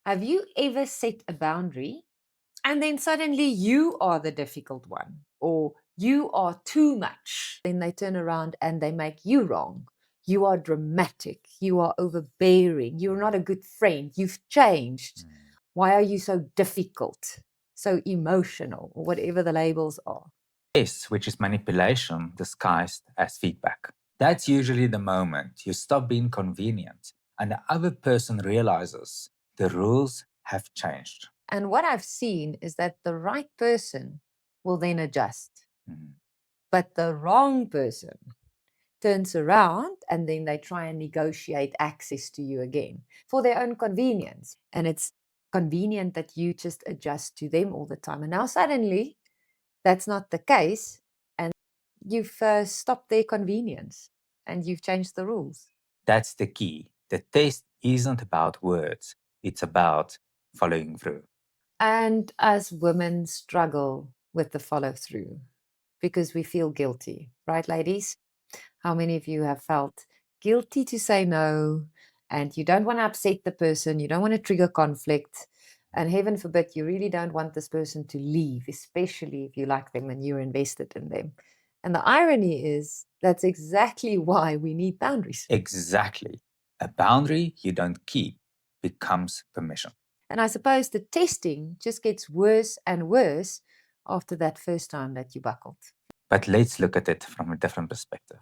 Have you ever set a boundary and then suddenly you are the difficult one or you are too much? Then they turn around and they make you wrong. You are dramatic. You are overbearing. You're not a good friend. You've changed. Why are you so difficult, so emotional, or whatever the labels are? Yes, which is manipulation disguised as feedback. That's usually the moment you stop being convenient and the other person realizes the rules have changed. And what I've seen is that the right person will then adjust, but the wrong person turns around and then they try and negotiate access to you again for their own convenience. And it's convenient that you just adjust to them all the time. And now suddenly that's not the case. And you've stopped their convenience and you've changed the rules. That's the key. The test isn't about words, it's about following through. And as women struggle with the follow through because we feel guilty, right, ladies? How many of you have felt guilty to say no and you don't want to upset the person, you don't want to trigger conflict, and heaven forbid, you really don't want this person to leave, especially if you like them and you're invested in them. And the irony is that's exactly why we need boundaries. Exactly. A boundary you don't keep becomes permission. And I suppose the testing just gets worse and worse after that first time that you buckled. But let's look at it from a different perspective.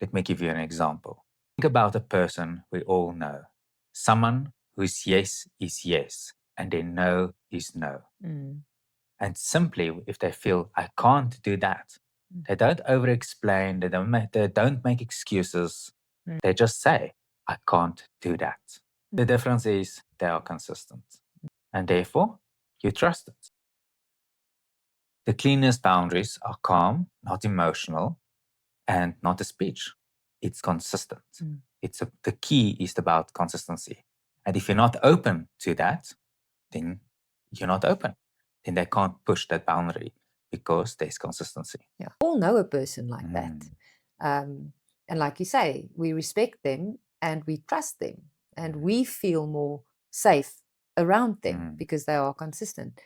Let me give you an example. Think about a person we all know, someone whose yes is yes and their no is no. And simply, if they feel, I can't do that, they don't over explain, they don't make excuses. They just say, I can't do that. The difference is they are consistent. And therefore, you trust it. The cleanest boundaries are calm, not emotional, and not a speech. It's consistent. The key is about consistency. And if you're not open to that, then you're not open. Then they can't push that boundary because there's consistency. Yeah. We all know a person like that. And like you say, we respect them and we trust them and we feel more safe around them because they are consistent.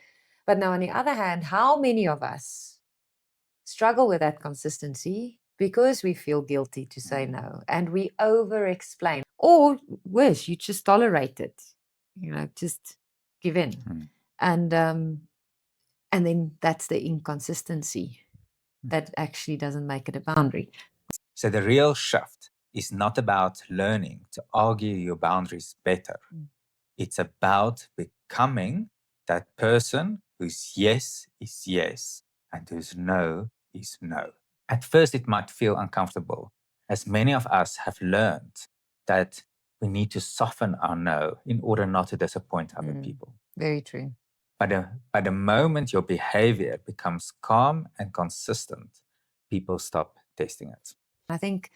But now, on the other hand, how many of us struggle with that consistency because we feel guilty to say no and we over explain, or worse, you just tolerate it, just give in. And then that's the inconsistency that actually doesn't make it a boundary. So the real shift is not about learning to argue your boundaries better. It's about becoming that person whose yes is yes and whose no is no. At first, it might feel uncomfortable, as many of us have learned that we need to soften our no in order not to disappoint other people. Very true. By the moment your behavior becomes calm and consistent, people stop testing it. I think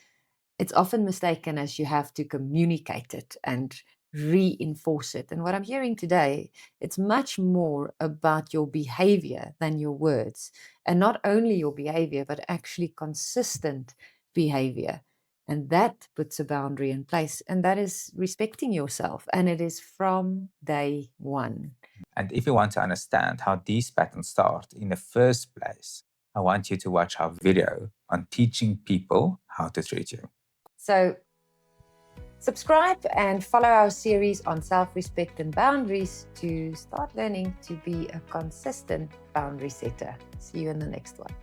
it's often mistaken as you have to communicate it and reinforce it. And what I'm hearing today, it's much more about your behavior than your words. And not only your behavior, but actually consistent behavior. And that puts a boundary in place. And that is respecting yourself. And it is from day one. And if you want to understand how these patterns start in the first place, I want you to watch our video on teaching people how to treat you. So subscribe and follow our series on self-respect and boundaries to start learning to be a consistent boundary setter. See you in the next one.